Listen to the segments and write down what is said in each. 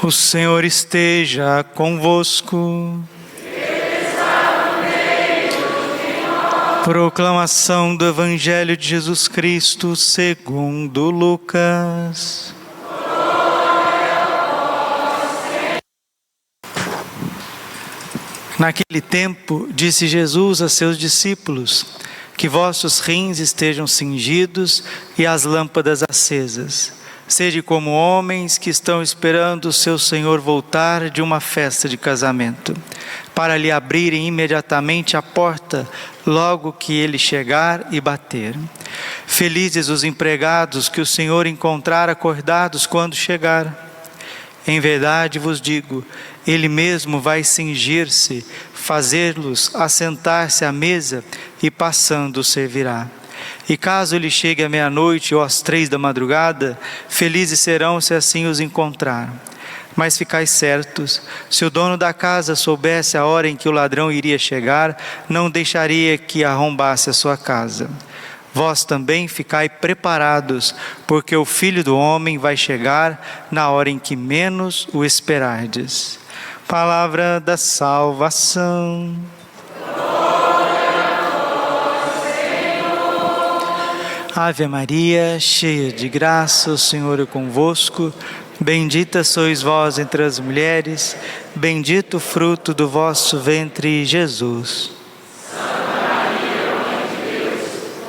O Senhor esteja convosco. Proclamação do Evangelho de Jesus Cristo segundo Lucas. Naquele tempo, disse Jesus a seus discípulos: que vossos rins estejam cingidos e as lâmpadas acesas. Sede como homens que estão esperando o seu Senhor voltar de uma festa de casamento, para lhe abrirem imediatamente a porta, logo que ele chegar e bater. Felizes os empregados que o Senhor encontrar acordados quando chegar. Em verdade vos digo, ele mesmo vai cingir-se, fazê-los assentar-se à mesa e passando servirá. E caso ele chegue à meia-noite ou às 3 da madrugada, felizes serão se assim os encontrar. Mas ficai certos, se o dono da casa soubesse a hora em que o ladrão iria chegar, não deixaria que arrombasse a sua casa. Vós também ficai preparados, porque o Filho do Homem vai chegar na hora em que menos o esperardes. Palavra da salvação. Ave Maria, cheia de graça, o Senhor é convosco. Bendita sois vós entre as mulheres, bendito o fruto do vosso ventre, Jesus. Santa Maria, Mãe de Deus,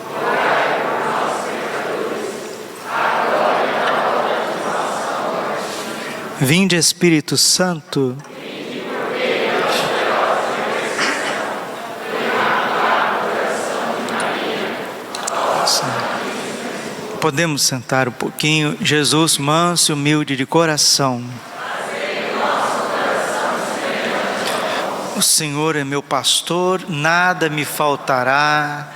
rogai por nós, pecadores, agora e na hora de nossa morte. Vinde, Espírito Santo. Podemos sentar um pouquinho. Jesus, manso e humilde de coração. O Senhor é meu pastor, nada me faltará,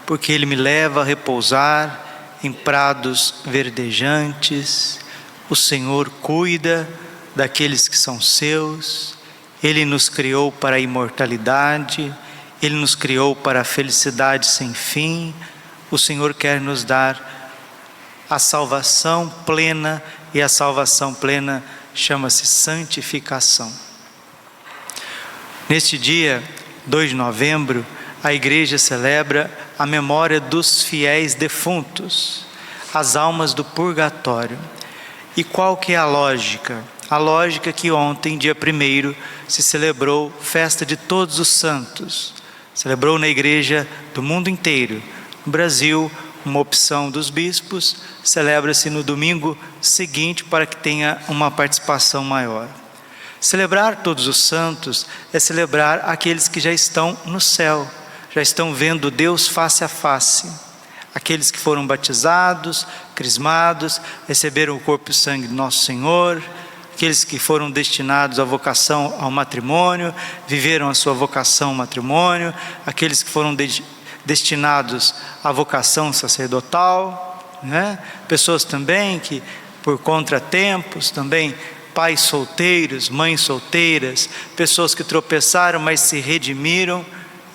porque Ele me leva a repousar em prados verdejantes. O Senhor cuida daqueles que são seus. Ele nos criou para a imortalidade, Ele nos criou para a felicidade sem fim. O Senhor quer nos dar a salvação plena, e a salvação plena chama-se santificação. Neste dia, 2 de novembro, a igreja celebra a memória dos fiéis defuntos, as almas do purgatório. E qual que é a lógica? A lógica é que ontem, dia 1º, se celebrou festa de todos os santos. Celebrou na igreja do mundo inteiro. No Brasil, uma opção dos bispos, celebra-se no domingo seguinte para que tenha uma participação maior. Celebrar todos os santos é celebrar aqueles que já estão no céu, já estão vendo Deus face a face. Aqueles que foram batizados, crismados, receberam o corpo e o sangue do nosso Senhor, aqueles que foram destinados à vocação ao matrimônio, viveram a sua vocação ao matrimônio, aqueles que foram destinados à vocação sacerdotal, né? Pessoas também que por contratempos, também pais solteiros, mães solteiras, pessoas que tropeçaram, mas se redimiram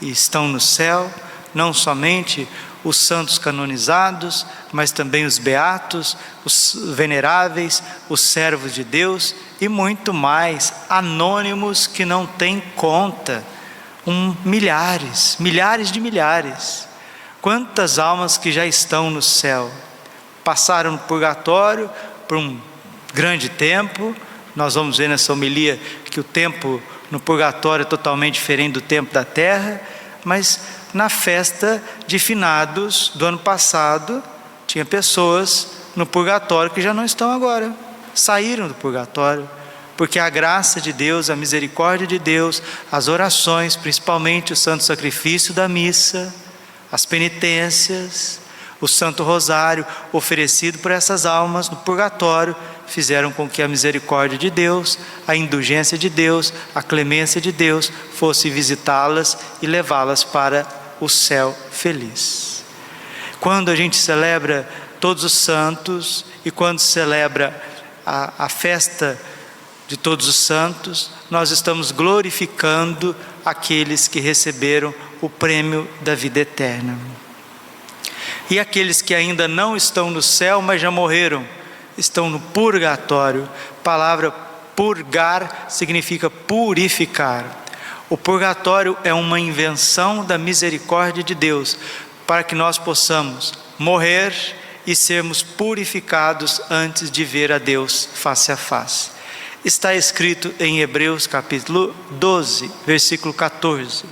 e estão no céu. Não somente os santos canonizados, mas também os beatos, os veneráveis, os servos de Deus e muito mais, anônimos que não têm conta. Milhares de milhares. Quantas almas que já estão no céu, passaram no purgatório por um grande tempo. Nós vamos ver nessa homilia que o tempo no purgatório é totalmente diferente do tempo da terra, mas na festa de finados do ano passado, tinha pessoas no purgatório que já não estão agora, saíram do purgatório, porque a graça de Deus, a misericórdia de Deus, as orações, principalmente o santo sacrifício da missa, as penitências, o santo rosário oferecido por essas almas no purgatório, fizeram com que a misericórdia de Deus, a indulgência de Deus, a clemência de Deus fosse visitá-las e levá-las para o céu feliz. Quando a gente celebra todos os santos e quando celebra a festa de todos os santos, nós estamos glorificando aqueles que receberam o prêmio da vida eterna. E aqueles que ainda não estão no céu, mas já morreram, estão no purgatório. A palavra purgar significa purificar. O purgatório é uma invenção da misericórdia de Deus, para que nós possamos morrer e sermos purificados antes de ver a Deus face a face. Está escrito em Hebreus capítulo 12, versículo 14: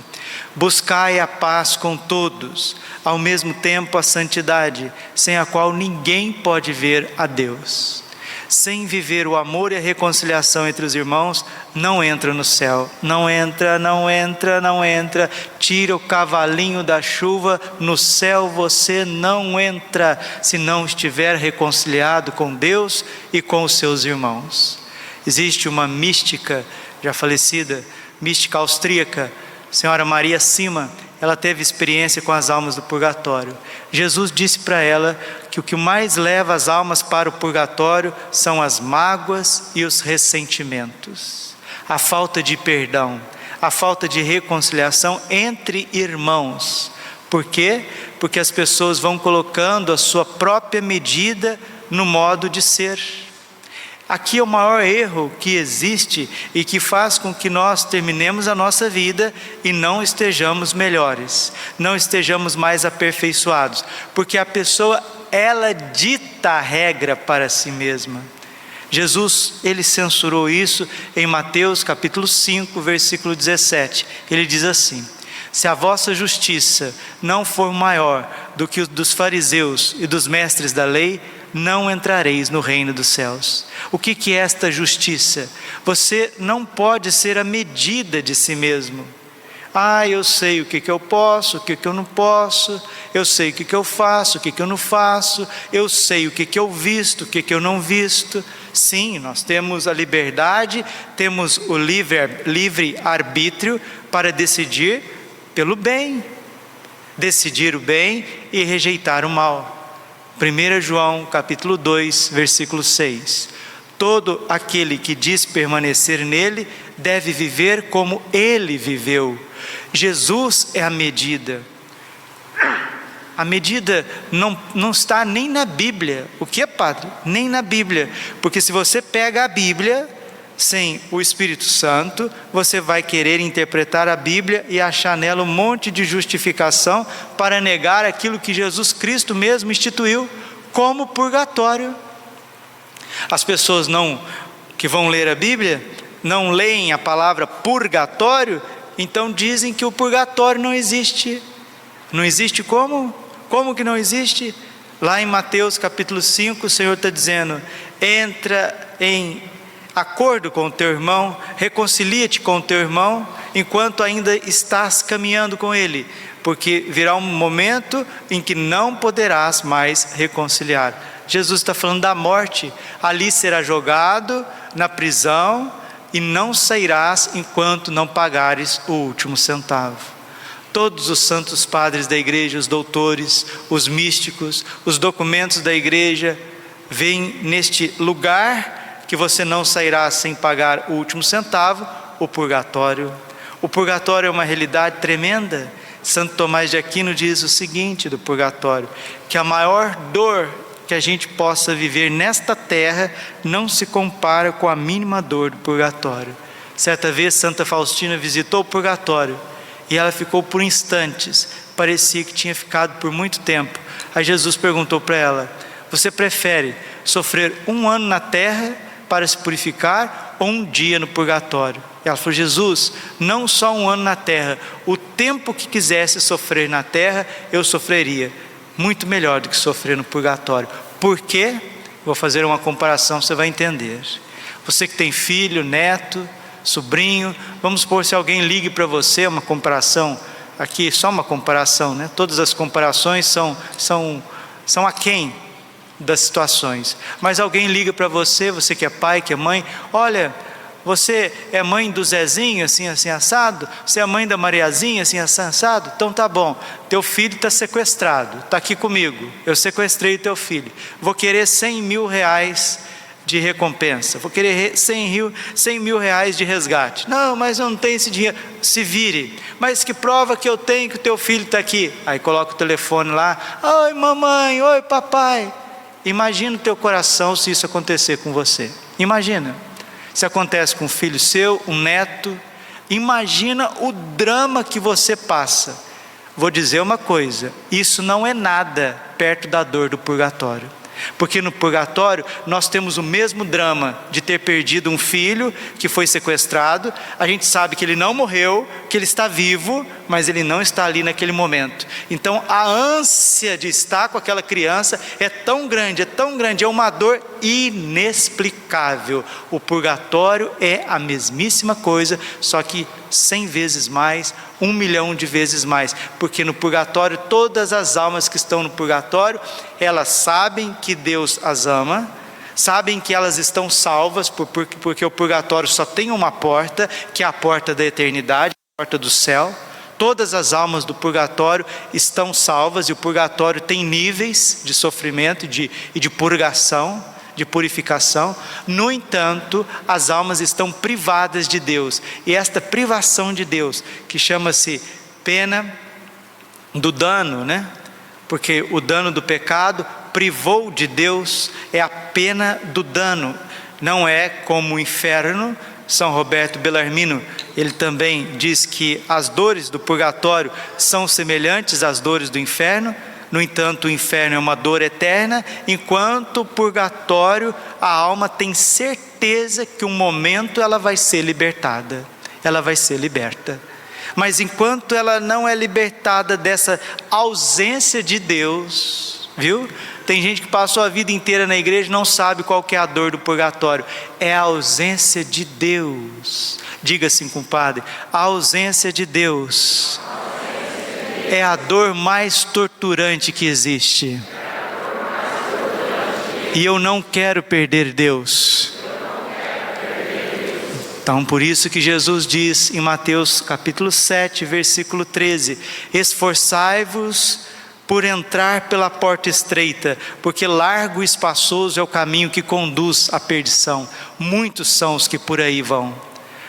buscai a paz com todos, ao mesmo tempo a santidade, sem a qual ninguém pode ver a Deus. Sem viver o amor e a reconciliação entre os irmãos, não entra no céu. Não entra, não entra, não entra. Tira o cavalinho da chuva, no céu você não entra, se não estiver reconciliado com Deus e com os seus irmãos. Existe uma mística, já falecida, mística austríaca, Senhora Maria Sima. Ela teve experiência com as almas do purgatório. Jesus disse para ela que o que mais leva as almas para o purgatório são as mágoas e os ressentimentos, a falta de perdão, a falta de reconciliação entre irmãos. Por quê? Porque as pessoas vão colocando a sua própria medida no modo de ser. Aqui é o maior erro que existe e que faz com que nós terminemos a nossa vida e não estejamos melhores, não estejamos mais aperfeiçoados, porque a pessoa, ela dita a regra para si mesma. Jesus, ele censurou isso em Mateus capítulo 5, versículo 17. Ele diz assim: se a vossa justiça não for maior do que o dos fariseus e dos mestres da lei, não entrareis no reino dos céus. O que é esta justiça? Você não pode ser a medida de si mesmo. Eu sei o que eu posso, o que eu não posso, eu sei o que eu faço, o que eu não faço, eu sei o que eu visto, o que eu não visto. Sim, nós temos a liberdade, temos o livre arbítrio para decidir pelo bem, decidir o bem e rejeitar o mal. 1 João capítulo 2, versículo 6. Todo aquele que diz permanecer nele deve viver como ele viveu. Jesus é a medida. A medida não está nem na Bíblia. O que é, padre? Nem na Bíblia. Porque se você pega a Bíblia sem o Espírito Santo, você vai querer interpretar a Bíblia e achar nela um monte de justificação para negar aquilo que Jesus Cristo mesmo instituiu como purgatório. As pessoas que vão ler a Bíblia não leem a palavra purgatório, então dizem que o purgatório não existe. Não existe como? Como que não existe? Lá em Mateus capítulo 5, o Senhor está dizendo: entra em acordo com o teu irmão, reconcilia-te com o teu irmão, enquanto ainda estás caminhando com ele, porque virá um momento em que não poderás mais reconciliar. Jesus está falando da morte. Ali será jogado na prisão e não sairás enquanto não pagares o último centavo. Todos os santos padres da igreja, os doutores, os místicos, os documentos da igreja, veem neste lugar que você não sairá sem pagar o último centavo, o purgatório. O purgatório é uma realidade tremenda. Santo Tomás de Aquino diz o seguinte do purgatório: que a maior dor que a gente possa viver nesta terra não se compara com a mínima dor do purgatório. Certa vez Santa Faustina visitou o purgatório e ela ficou por instantes, parecia que tinha ficado por muito tempo. Aí Jesus perguntou para ela: você prefere sofrer 1 ano na terra para se purificar ou 1 dia no purgatório? Ela falou: Jesus, não só 1 ano na terra, o tempo que quisesse sofrer na terra, eu sofreria, muito melhor do que sofrer no purgatório. Por quê? Vou fazer uma comparação, você vai entender. Você que tem filho, neto, sobrinho, vamos supor, se alguém ligue para você, uma comparação, aqui só uma comparação, né? Todas as comparações são aquém das situações, mas alguém liga para você, você que é pai, que é mãe: olha, você é mãe do Zezinho, assim, assim, assado? Você é mãe da Mariazinha, assim, assim, assado? Então tá bom, teu filho está sequestrado, está aqui comigo, eu sequestrei teu filho, vou querer 100 mil reais de recompensa, vou querer 100 mil reais de resgate. Não, mas eu não tenho esse dinheiro. Se vire. Mas que prova que eu tenho que o teu filho está aqui? Aí coloca o telefone lá: oi mamãe, oi papai. Imagina o teu coração se isso acontecer com você. Imagina, se acontece com um filho seu, um neto. Imagina o drama que você passa. Vou dizer uma coisa, isso não é nada perto da dor do purgatório. Porque no purgatório nós temos o mesmo drama de ter perdido um filho que foi sequestrado. A gente sabe que ele não morreu, que ele está vivo, mas ele não está ali naquele momento. Então a ânsia de estar com aquela criança é tão grande, é uma dor inexplicável. O purgatório é a mesmíssima coisa, só que 100 vezes mais, 1 milhão de vezes mais, porque no purgatório, todas as almas que estão no purgatório, elas sabem que Deus as ama, sabem que elas estão salvas, porque o purgatório só tem uma porta, que é a porta da eternidade, a porta do céu. Todas as almas do purgatório estão salvas, e o purgatório tem níveis de sofrimento e de purgação, de purificação. No entanto, as almas estão privadas de Deus, e esta privação de Deus, que chama-se pena do dano, né? Porque o dano do pecado privou de Deus, é a pena do dano. Não é como o inferno. São Roberto Bellarmino, ele também diz que as dores do purgatório são semelhantes às dores do inferno. No entanto, o inferno é uma dor eterna, enquanto o purgatório, a alma tem certeza que um momento ela vai ser libertada, ela vai ser liberta. Mas enquanto ela não é libertada dessa ausência de Deus, viu? Tem gente que passou a vida inteira na igreja e não sabe qual que é a dor do purgatório. É a ausência de Deus. Diga assim, compadre, a ausência de Deus é a dor mais torturante que existe. E eu não quero perder Deus. Então por isso que Jesus diz em Mateus capítulo 7, versículo 13: esforçai-vos por entrar pela porta estreita, porque largo e espaçoso é o caminho que conduz à perdição. Muitos são os que por aí vão.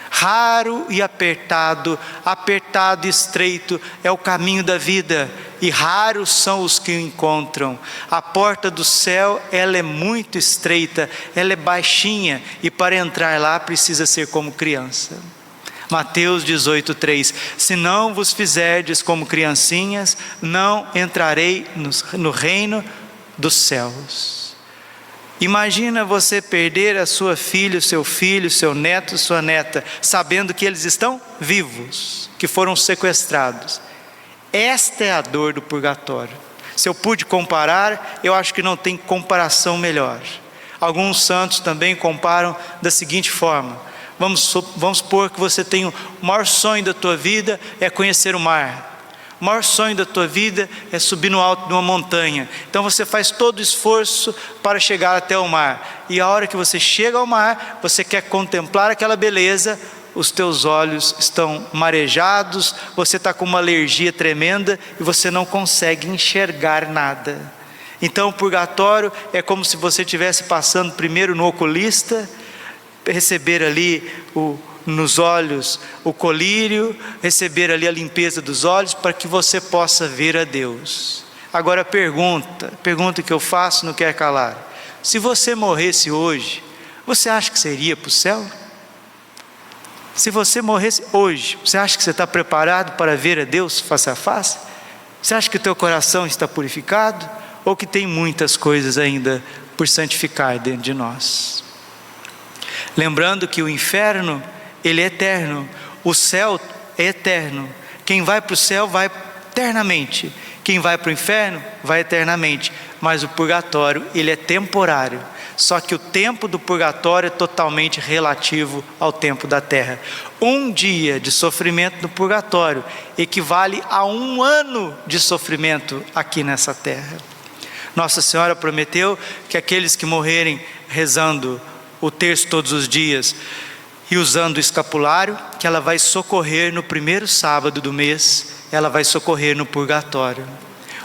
Raro e apertado, apertado e estreito é o caminho da vida, e raros são os que o encontram. A porta do céu, ela é muito estreita, ela é baixinha, e para entrar lá precisa ser como criança. Mateus 18:3: se não vos fizerdes como criancinhas, não entrarei no reino dos céus. Imagina você perder a sua filha, o seu filho, seu neto, sua neta, sabendo que eles estão vivos, que foram sequestrados. Esta é a dor do purgatório. Se eu pude comparar, eu acho que não tem comparação melhor. Alguns santos também comparam da seguinte forma: Vamos supor que você tem o maior sonho da tua vida é conhecer o mar. O maior sonho da tua vida é subir no alto de uma montanha. Então você faz todo o esforço para chegar até o mar. E a hora que você chega ao mar, você quer contemplar aquela beleza, os teus olhos estão marejados, você está com uma alergia tremenda e você não consegue enxergar nada. Então o purgatório é como se você estivesse passando primeiro no oculista, receber ali nos olhos o colírio, receber ali a limpeza dos olhos, para que você possa ver a Deus. Agora pergunta que eu faço, não quer calar: se você morresse hoje, você acha que você iria para o céu? Se você morresse hoje, você acha que você está preparado para ver a Deus face a face? Você acha que o teu coração está purificado? Ou que tem muitas coisas ainda por santificar dentro de nós? Lembrando que o inferno, ele é eterno, o céu é eterno. Quem vai para o céu vai eternamente, quem vai para o inferno vai eternamente. Mas o purgatório, ele é temporário. Só que o tempo do purgatório é totalmente relativo ao tempo da terra. Um dia de sofrimento no purgatório equivale a 1 ano de sofrimento aqui nessa terra. Nossa Senhora prometeu que aqueles que morrerem rezando o terço todos os dias e usando o escapulário, que ela vai socorrer no primeiro sábado do mês, ela vai socorrer no purgatório.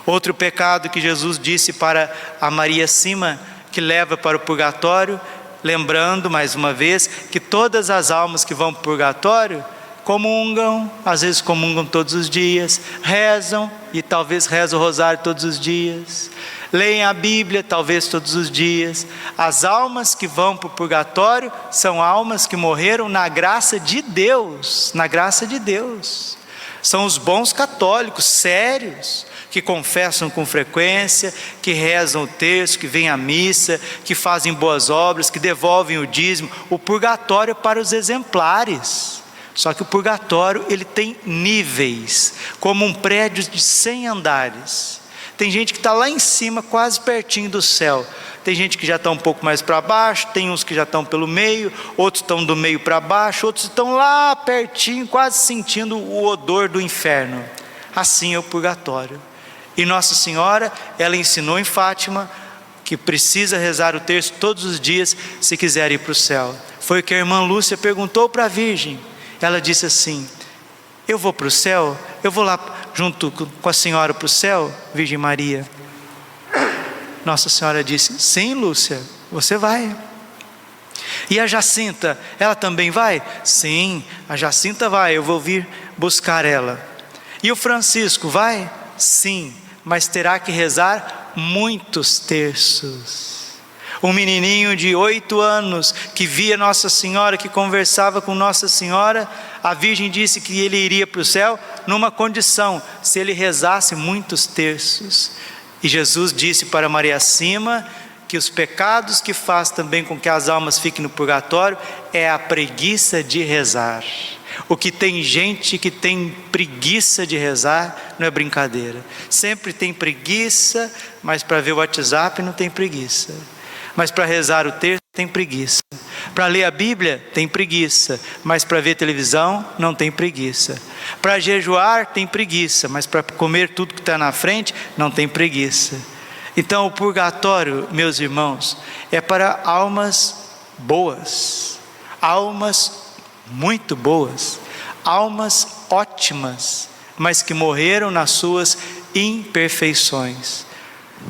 Outro pecado que Jesus disse para a Maria Cima, que leva para o purgatório, lembrando mais uma vez que todas as almas que vão para o purgatório comungam, às vezes comungam todos os dias, rezam e talvez rezam o rosário todos os dias, leem a Bíblia, talvez todos os dias. As almas que vão para o purgatório são almas que morreram na graça de Deus, na graça de Deus. São os bons católicos, sérios, que confessam com frequência, que rezam o terço, que vêm à missa, que fazem boas obras, que devolvem o dízimo. O purgatório é para os exemplares. Só que o purgatório, ele tem níveis, como um prédio de 100 andares. Tem gente que está lá em cima, quase pertinho do céu. Tem gente que já está um pouco mais para baixo, tem uns que já estão pelo meio, outros estão do meio para baixo, outros estão lá pertinho, quase sentindo o odor do inferno. Assim é o purgatório. E Nossa Senhora, ela ensinou em Fátima que precisa rezar o terço todos os dias se quiser ir para o céu. Foi o que a irmã Lúcia perguntou para a Virgem. Ela disse assim: eu vou para o céu? Eu vou lá junto com a senhora para o céu, Virgem Maria? Nossa Senhora disse: sim, Lúcia, você vai. E a Jacinta, ela também vai? Sim, a Jacinta vai, eu vou vir buscar ela. E o Francisco vai? Sim, mas terá que rezar muitos terços. Um menininho de 8 anos que via Nossa Senhora, que conversava com Nossa Senhora, a Virgem disse que ele iria para o céu numa condição: se ele rezasse muitos terços. E Jesus disse para Maria Cima que os pecados que faz também com que as almas fiquem no purgatório é a preguiça de rezar. O que tem gente que tem preguiça de rezar não é brincadeira. Sempre tem preguiça, mas para ver o WhatsApp não tem preguiça. Mas para rezar o terço tem preguiça. Para ler a Bíblia tem preguiça, mas para ver televisão não tem preguiça. Para jejuar tem preguiça, mas para comer tudo que está na frente não tem preguiça. Então o purgatório, meus irmãos, é para almas boas, almas muito boas, almas ótimas, mas que morreram nas suas imperfeições.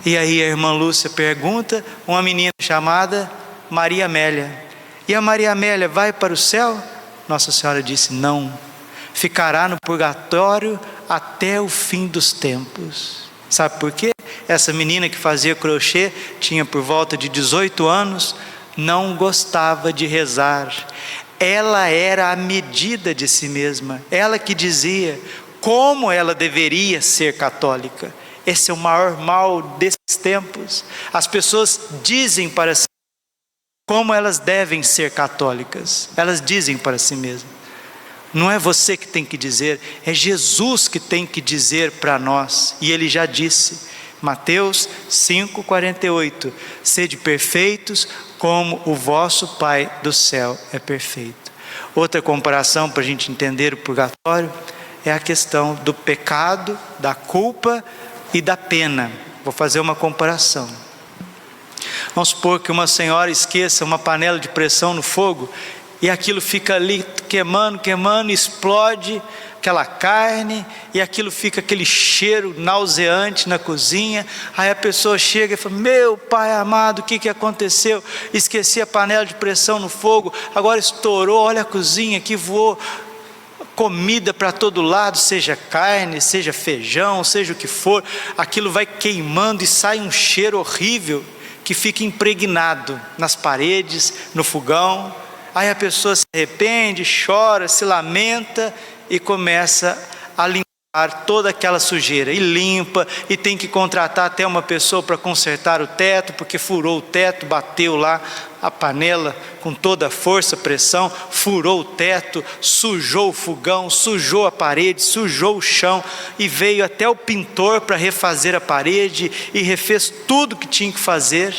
E aí a irmã Lúcia pergunta, uma menina chamada Maria Amélia: e a Maria Amélia vai para o céu? Nossa Senhora disse: não, ficará no purgatório até o fim dos tempos. Sabe por quê? Essa menina que fazia crochê, tinha por volta de 18 anos, não gostava de rezar. Ela era a medida de si mesma, ela que dizia como ela deveria ser católica. Esse é o maior mal desses tempos. As pessoas dizem para si como elas devem ser católicas. Elas dizem para si mesmas. Não é você que tem que dizer, é Jesus que tem que dizer para nós. E Ele já disse, Mateus 5,48: sede perfeitos como o vosso Pai do céu é perfeito. Outra comparação para a gente entender o purgatório é a questão do pecado, da culpa e da pena. Vou fazer uma comparação. Vamos supor que uma senhora esqueça uma panela de pressão no fogo e aquilo fica ali queimando, explode aquela carne e aquilo fica aquele cheiro nauseante na cozinha. Aí a pessoa chega e fala: meu Pai amado, o que aconteceu? Esqueci a panela de pressão no fogo, agora estourou, olha a cozinha que voou comida para todo lado, seja carne, seja feijão, seja o que for. Aquilo vai queimando e sai um cheiro horrível que fica impregnado nas paredes, no fogão. Aí a pessoa se arrepende, chora, se lamenta e começa a limpar toda aquela sujeira, e limpa, e tem que contratar até uma pessoa para consertar o teto, porque furou o teto, bateu lá a panela com toda a força, pressão, furou o teto, sujou o fogão, sujou a parede, sujou o chão, e veio até o pintor para refazer a parede, e refez tudo que tinha que fazer,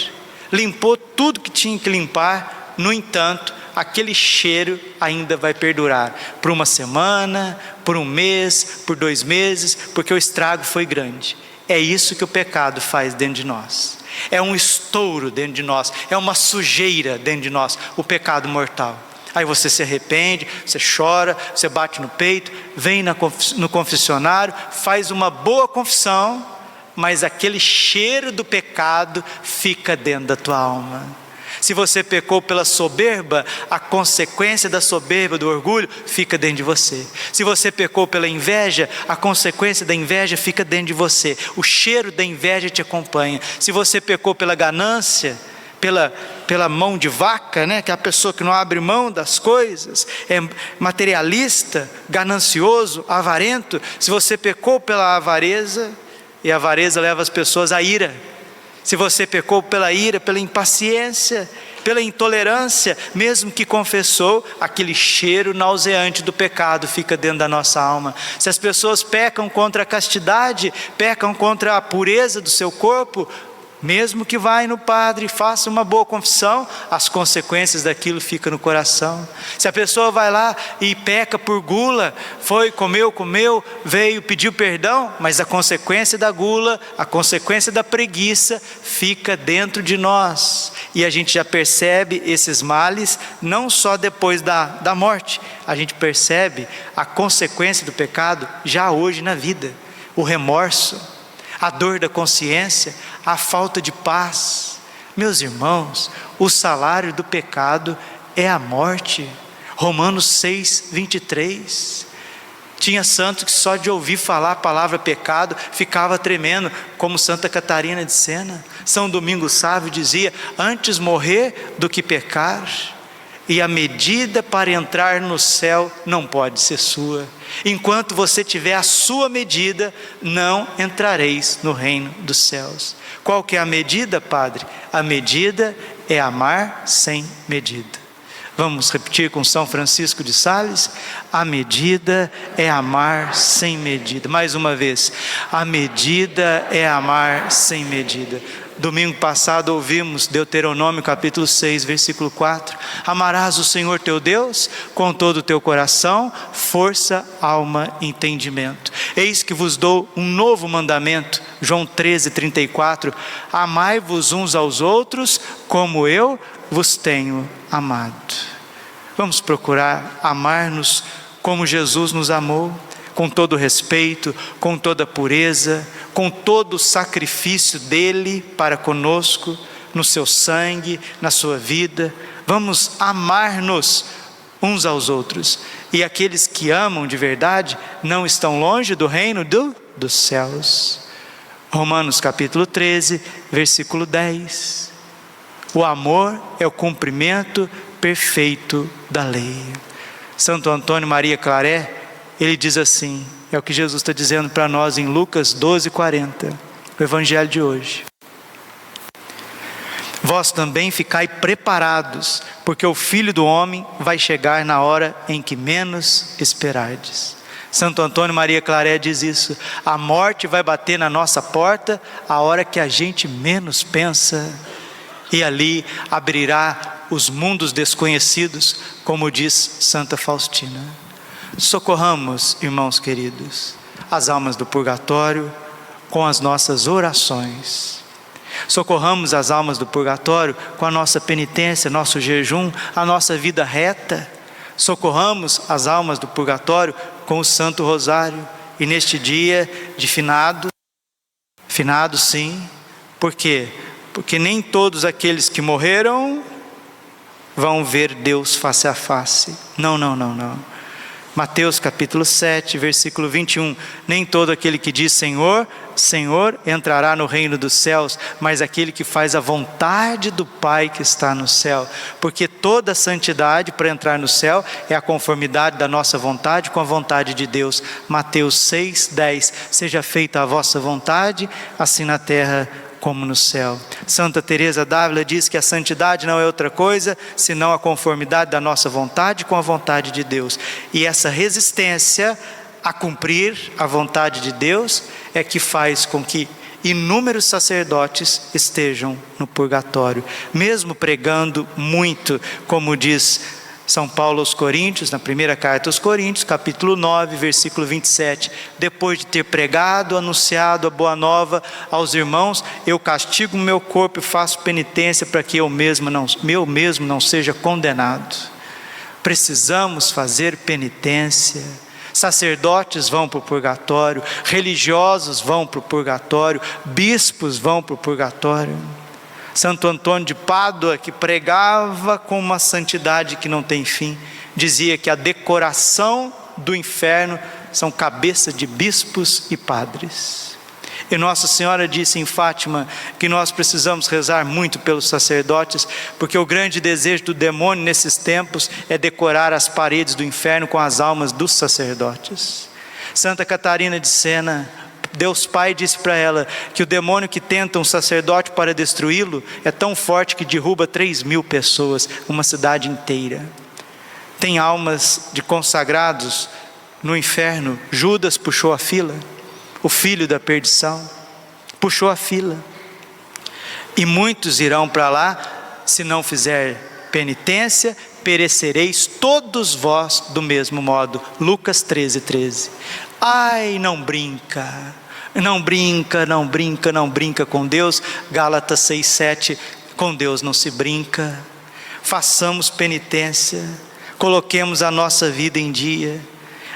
limpou tudo que tinha que limpar. No entanto, aquele cheiro ainda vai perdurar por uma semana, por um mês, por 2 meses, porque o estrago foi grande. É isso que o pecado faz dentro de nós. É um estouro dentro de nós, é uma sujeira dentro de nós, o pecado mortal. Aí você se arrepende, você chora, você bate no peito, vem no confessionário, faz uma boa confissão, mas aquele cheiro do pecado fica dentro da tua alma. Se você pecou pela soberba, a consequência da soberba, do orgulho, fica dentro de você. Se você pecou pela inveja, a consequência da inveja fica dentro de você. O cheiro da inveja te acompanha. Se você pecou pela ganância, pela mão de vaca, né? Que é a pessoa que não abre mão das coisas, é materialista, ganancioso, avarento. Se você pecou pela avareza, e a avareza leva as pessoas à ira. Se você pecou pela ira, pela impaciência, pela intolerância, mesmo que confessou, aquele cheiro nauseante do pecado fica dentro da nossa alma. Se as pessoas pecam contra a castidade, pecam contra a pureza do seu corpo, mesmo que vá no padre e faça uma boa confissão, as consequências daquilo ficam no coração. Se a pessoa vai lá e peca por gula, comeu, veio, pediu perdão, mas a consequência da gula, a consequência da preguiça fica dentro de nós. E a gente já percebe esses males, não só depois da morte, a gente percebe a consequência do pecado já hoje na vida. O remorso, a dor da consciência, a falta de paz. Meus irmãos, o salário do pecado é a morte. Romanos 6:23. Tinha santo que só de ouvir falar a palavra pecado ficava tremendo, como Santa Catarina de Sena. São Domingos Sávio dizia: antes morrer do que pecar. E a medida para entrar no céu não pode ser sua. Enquanto você tiver a sua medida, não entrareis no reino dos céus. Qual que é a medida, Padre? A medida é amar sem medida. Vamos repetir com São Francisco de Sales? A medida é amar sem medida. Mais uma vez, a medida é amar sem medida. Domingo passado ouvimos Deuteronômio capítulo 6, versículo 4. Amarás o Senhor teu Deus com todo o teu coração, força, alma e entendimento. Eis que vos dou um novo mandamento. João 13:34. Amai-vos uns aos outros como eu vos tenho amado. Vamos procurar amar-nos como Jesus nos amou, com todo respeito, com toda pureza, com todo o sacrifício dele para conosco, no seu sangue, na sua vida. Vamos amar-nos uns aos outros. E aqueles que amam de verdade não estão longe do reino dos céus. Romanos capítulo 13, versículo 10. O amor é o cumprimento perfeito da lei. Santo Antônio Maria Claret, ele diz assim, é o que Jesus está dizendo para nós em Lucas 12:40, o evangelho de hoje. Vós também ficai preparados, porque o Filho do Homem vai chegar na hora em que menos esperardes. Santo Antônio Maria Claret diz isso: a morte vai bater na nossa porta a hora que a gente menos pensa, e ali abrirá os mundos desconhecidos, como diz Santa Faustina. Socorramos, irmãos queridos, as almas do purgatório com as nossas orações. Socorramos as almas do purgatório com a nossa penitência, nosso jejum, a nossa vida reta. Socorramos as almas do purgatório com o Santo Rosário. E neste dia de finado sim, por quê? Porque nem todos aqueles que morreram vão ver Deus face a face. Não. Mateus capítulo 7, versículo 21. Nem todo aquele que diz Senhor, Senhor entrará no reino dos céus, mas aquele que faz a vontade do Pai que está no céu. Porque toda santidade para entrar no céu é a conformidade da nossa vontade com a vontade de Deus. Mateus 6, 10. Seja feita a vossa vontade, assim na terra como no céu. Santa Teresa d'Ávila diz que a santidade não é outra coisa senão a conformidade da nossa vontade com a vontade de Deus. E essa resistência a cumprir a vontade de Deus é que faz com que inúmeros sacerdotes estejam no purgatório, mesmo pregando muito, como diz São Paulo aos Coríntios, na primeira carta aos Coríntios, capítulo 9, versículo 27. Depois de ter pregado, anunciado a boa nova aos irmãos, eu castigo o meu corpo e faço penitência para que eu mesmo não seja condenado. Precisamos fazer penitência. Sacerdotes vão para o purgatório, religiosos vão para o purgatório, bispos vão para o purgatório. Santo Antônio de Pádua, que pregava com uma santidade que não tem fim, dizia que a decoração do inferno são cabeça de bispos e padres. E Nossa Senhora disse em Fátima que nós precisamos rezar muito pelos sacerdotes, porque o grande desejo do demônio nesses tempos é decorar as paredes do inferno com as almas dos sacerdotes. Santa Catarina de Sena, Deus Pai disse para ela que o demônio que tenta um sacerdote para destruí-lo é tão forte que derruba 3.000 pessoas, uma cidade inteira. Tem almas de consagrados no inferno. Judas puxou a fila, o filho da perdição, puxou a fila. E muitos irão para lá, se não fizer penitência, perecereis todos vós do mesmo modo. Lucas 13:13. Ai, não brinca, não brinca, não brinca, não brinca com Deus. Gálatas 6:7, com Deus não se brinca. Façamos penitência, coloquemos a nossa vida em dia,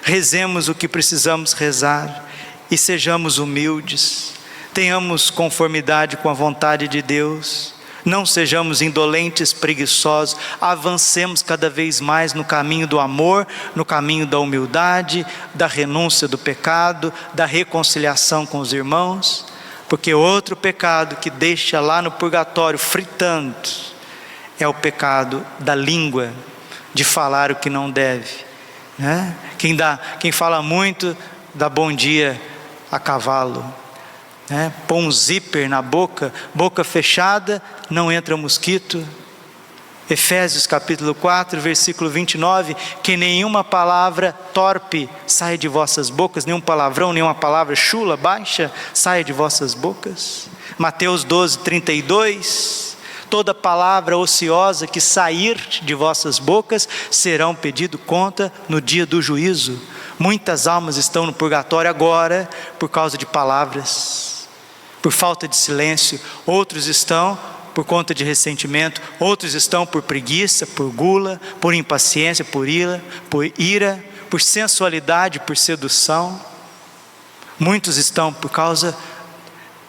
rezemos o que precisamos rezar e sejamos humildes, tenhamos conformidade com a vontade de Deus, não sejamos indolentes, preguiçosos, avancemos cada vez mais no caminho do amor, no caminho da humildade, da renúncia do pecado, da reconciliação com os irmãos, porque outro pecado que deixa lá no purgatório fritando é o pecado da língua, de falar o que não deve, né? Quem fala muito dá bom dia a cavalo, né? Põe um zíper na boca, boca fechada, não entra mosquito. Efésios capítulo 4, versículo 29, que nenhuma palavra torpe saia de vossas bocas, nenhum palavrão, nenhuma palavra chula, baixa, saia de vossas bocas. Mateus 12:32, toda palavra ociosa que sair de vossas bocas serão pedido conta no dia do juízo. Muitas almas estão no purgatório agora por causa de palavras, por falta de silêncio. Outros estão por conta de ressentimento, outros estão por preguiça, por gula, por impaciência, por ira, por sensualidade, por sedução. Muitos estão por causa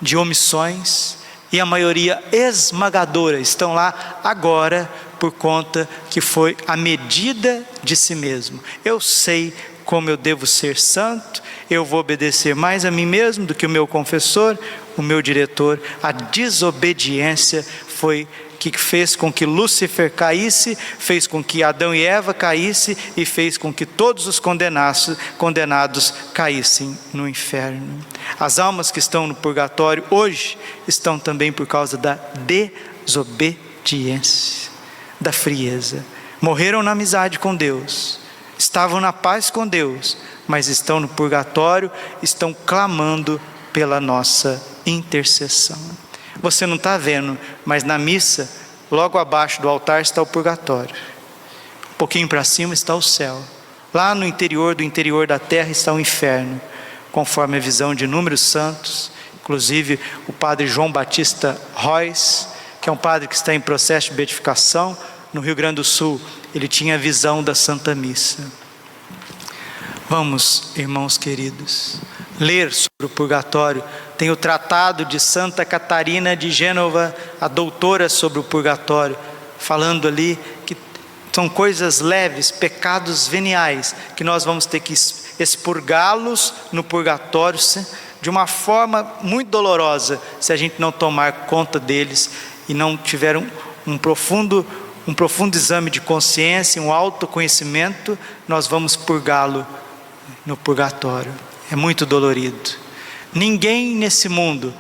de omissões, e a maioria esmagadora estão lá agora por conta que foi a medida de si mesmo. Eu sei como eu devo ser santo, eu vou obedecer mais a mim mesmo do que o meu confessor, o meu diretor. A desobediência foi que fez com que Lúcifer caísse, fez com que Adão e Eva caíssem e fez com que todos os condenados caíssem no inferno. As almas que estão no purgatório hoje estão também por causa da desobediência, da frieza. Morreram na amizade com Deus, estavam na paz com Deus, mas estão no purgatório, estão clamando pela nossa intercessão. Você não está vendo, mas na missa, logo abaixo do altar está o purgatório, um pouquinho para cima está o céu, lá no interior do interior da terra está o inferno, conforme a visão de inúmeros santos, inclusive o padre João Batista Royce, que é um padre que está em processo de beatificação no Rio Grande do Sul. Ele tinha a visão da Santa Missa. Vamos, irmãos queridos, ler sobre o purgatório. Tem o tratado de Santa Catarina de Gênova, a doutora sobre o purgatório, falando ali que são coisas leves, pecados veniais, que nós vamos ter que expurgá-los no purgatório de uma forma muito dolorosa, se a gente não tomar conta deles e não tiver um profundo exame de consciência, um autoconhecimento, nós vamos purgá-lo no purgatório. É muito dolorido. Ninguém nesse mundo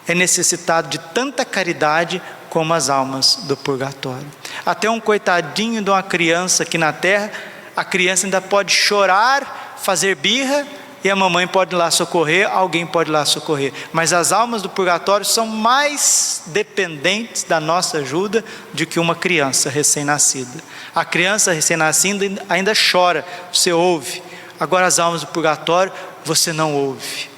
é necessitado de tanta caridade como as almas do purgatório. Até um coitadinho de uma criança aqui na terra, a criança ainda pode chorar, fazer birra, e a mamãe pode ir lá socorrer, alguém pode ir lá socorrer. Mas as almas do purgatório são mais dependentes da nossa ajuda do que uma criança recém-nascida. A criança recém-nascida ainda chora, você ouve. Agora as almas do purgatório, você não ouve,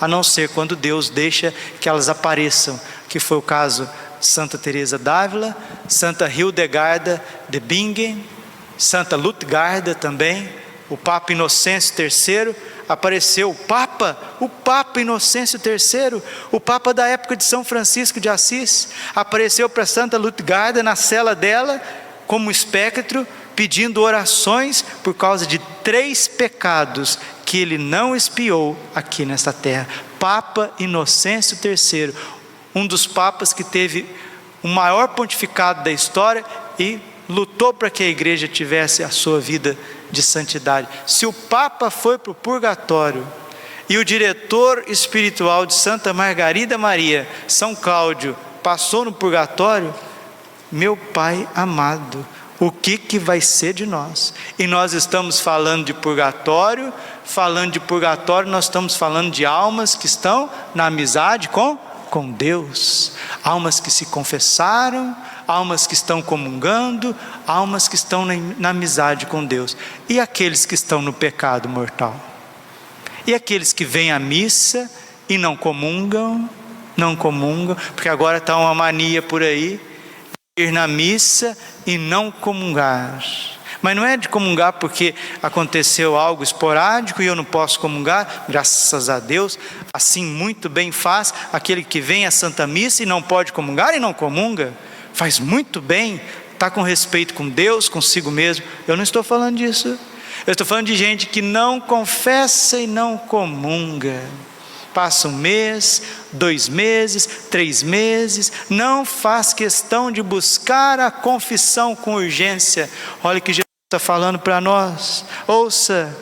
a não ser quando Deus deixa que elas apareçam, que foi o caso de Santa Teresa d'Ávila, Santa Hildegarda de Bingen, Santa Lutgarda também, o Papa Inocêncio III, apareceu o Papa Inocêncio III, o Papa da época de São Francisco de Assis, apareceu para Santa Lutgarda na cela dela, como espectro, pedindo orações por causa de 3 pecados que ele não expiou aqui nesta terra. Papa Inocêncio III, um dos papas que teve o maior pontificado da história e lutou para que a igreja tivesse a sua vida de santidade. Se o Papa foi para o purgatório e o diretor espiritual de Santa Margarida Maria, São Cláudio, passou no purgatório, meu Pai amado, o que vai ser de nós? E nós estamos falando de purgatório, nós estamos falando de almas que estão na amizade com Deus, almas que se confessaram, almas que estão comungando, almas que estão na amizade com Deus. E aqueles que estão no pecado mortal? E aqueles que vêm à missa e não comungam, porque agora está uma mania por aí, ir na missa e não comungar. Mas não é de comungar porque aconteceu algo esporádico e eu não posso comungar, graças a Deus, assim muito bem faz aquele que vem à Santa Missa e não pode comungar e não comunga, faz muito bem, está com respeito com Deus, consigo mesmo. Eu não estou falando disso, eu estou falando de gente que não confessa e não comunga, passa 1 mês, 2 meses, 3 meses, não faz questão de buscar a confissão com urgência. Olha que Jesus está falando para nós, ouça,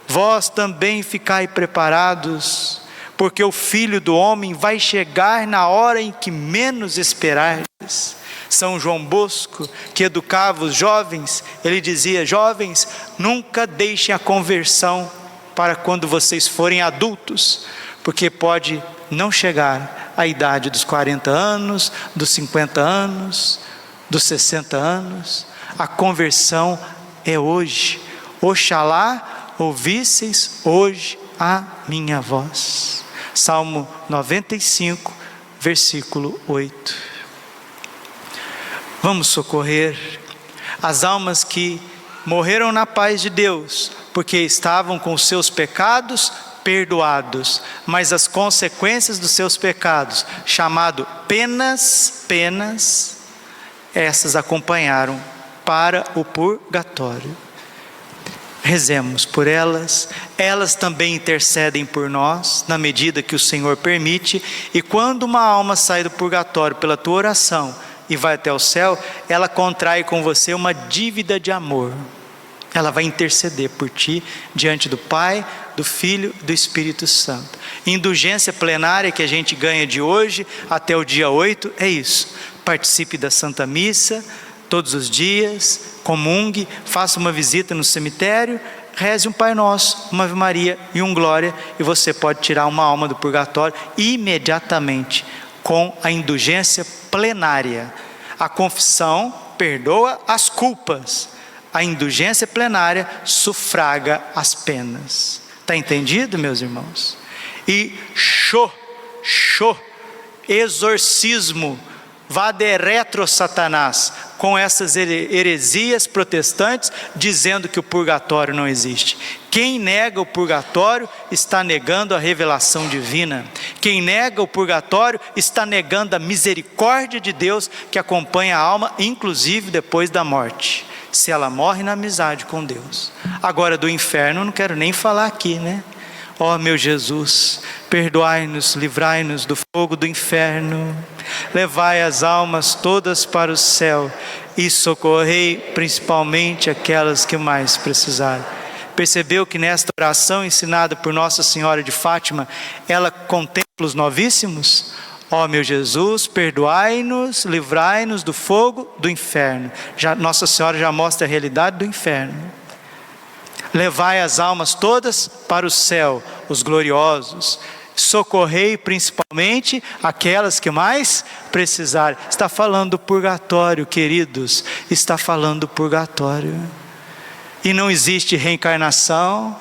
vós também ficai preparados, porque o Filho do Homem vai chegar na hora em que menos esperardes. São João Bosco, que educava os jovens, ele dizia: jovens, nunca deixem a conversão para quando vocês forem adultos, porque pode não chegar à idade dos 40 anos, dos 50 anos, dos 60 anos. A conversão é hoje. Oxalá ouvisseis hoje a minha voz. Salmo 95, versículo 8. Vamos socorrer as almas que morreram na paz de Deus, porque estavam com os seus pecados perdoados, mas as consequências dos seus pecados, chamado penas, essas acompanharam para o purgatório. Rezemos por elas, elas também intercedem por nós, na medida que o Senhor permite, e quando uma alma sai do purgatório pela tua oração e vai até o céu, ela contrai com você uma dívida de amor. Ela vai interceder por ti diante do Pai, do Filho, do Espírito Santo. Indulgência plenária que a gente ganha de hoje até o dia 8 é isso. Participe da Santa Missa todos os dias, comungue, faça uma visita no cemitério, reze um Pai Nosso, uma Ave Maria e um Glória, e você pode tirar uma alma do purgatório imediatamente com a indulgência plenária. A confissão perdoa as culpas, a indulgência plenária sufraga as penas. Está entendido, meus irmãos? E exorcismo, vade retro Satanás, com essas heresias protestantes, dizendo que o purgatório não existe. Quem nega o purgatório está negando a revelação divina. Quem nega o purgatório está negando a misericórdia de Deus que acompanha a alma, inclusive depois da morte, se ela morre na amizade com Deus. Agora do inferno eu não quero nem falar aqui, né? Ó meu Jesus, perdoai-nos, livrai-nos do fogo do inferno, levai as almas todas para o céu e socorrei principalmente aquelas que mais precisarem. Percebeu que nesta oração ensinada por Nossa Senhora de Fátima, ela contempla os novíssimos? Ó meu Jesus, perdoai-nos, livrai-nos do fogo do inferno. Nossa Senhora já mostra a realidade do inferno. Levai as almas todas para o céu, os gloriosos. Socorrei principalmente aquelas que mais precisarem. Está falando do purgatório, queridos. Está falando do purgatório. E não existe reencarnação.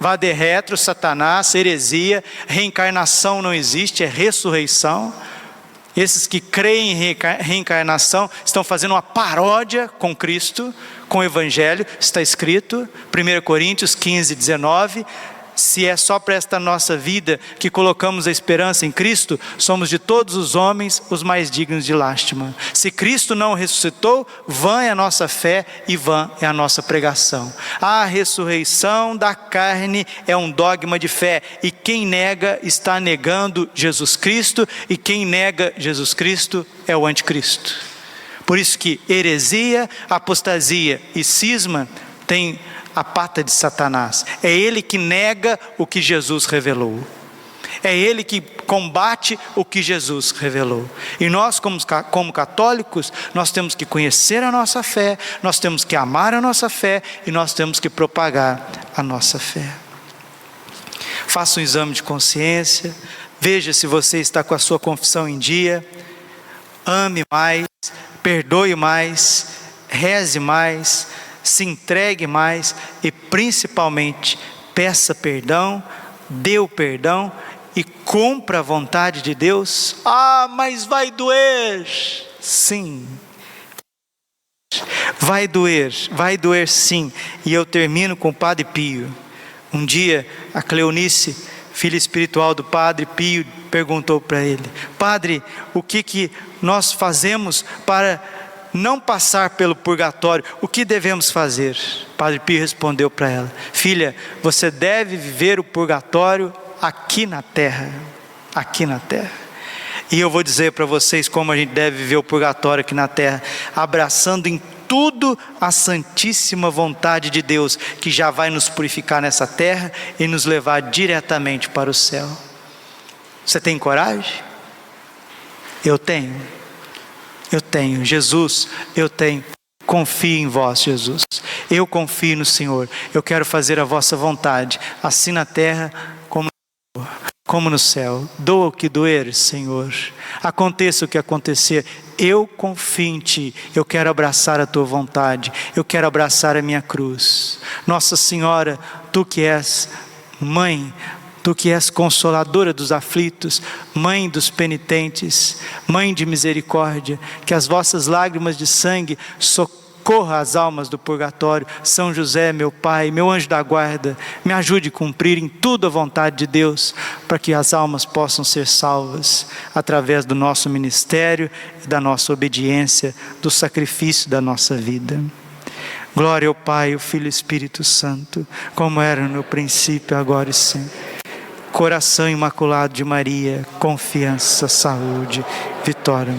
Vade retro Satanás, heresia. Reencarnação não existe, é ressurreição. Esses que creem em reencarnação estão fazendo uma paródia com Cristo, com o Evangelho. Está escrito, 1 Coríntios 15, 19, se é só para esta nossa vida que colocamos a esperança em Cristo, somos de todos os homens os mais dignos de lástima. Se Cristo não ressuscitou, vã é a nossa fé e vã é a nossa pregação. A ressurreição da carne é um dogma de fé, e quem nega está negando Jesus Cristo, e quem nega Jesus Cristo é o anticristo. Por isso que heresia, apostasia e cisma tem a pata de Satanás. É ele que nega o que Jesus revelou. É ele que combate o que Jesus revelou. E nós, como católicos, nós temos que conhecer a nossa fé, nós temos que amar a nossa fé e nós temos que propagar a nossa fé. Faça um exame de consciência, veja se você está com a sua confissão em dia, ame mais, perdoe mais, reze mais, se entregue mais e principalmente peça perdão, dê o perdão e cumpra a vontade de Deus. Ah, mas vai doer. Sim, vai doer sim. E eu termino com o Padre Pio. Um dia a Cleonice, filha espiritual do Padre Pio, perguntou para ele: Padre, o que nós fazemos para não passar pelo purgatório? O que devemos fazer? Padre Pio respondeu para ela: filha, você deve viver o purgatório aqui na terra. Aqui na terra. E eu vou dizer para vocês como a gente deve viver o purgatório aqui na terra: abraçando em tudo a santíssima vontade de Deus, que já vai nos purificar nessa terra e nos levar diretamente para o céu. Você tem coragem? Eu tenho. Jesus, eu tenho. Confio em vós, Jesus. Eu confio no Senhor. Eu quero fazer a vossa vontade, assim na terra como no céu. Doa o que doer, Senhor. Aconteça o que acontecer, eu confio em Ti. Eu quero abraçar a Tua vontade. Eu quero abraçar a minha cruz. Nossa Senhora, Tu que és Mãe, Tu que és consoladora dos aflitos, Mãe dos penitentes, Mãe de misericórdia, que as vossas lágrimas de sangue socorra as almas do purgatório. São José, meu Pai, meu anjo da guarda, me ajude a cumprir em tudo a vontade de Deus, para que as almas possam ser salvas, através do nosso ministério e da nossa obediência, do sacrifício da nossa vida. Glória ao Pai, ao Filho e ao Espírito Santo, como era no princípio, agora e sempre. Coração imaculado de Maria, confiança, saúde, vitória.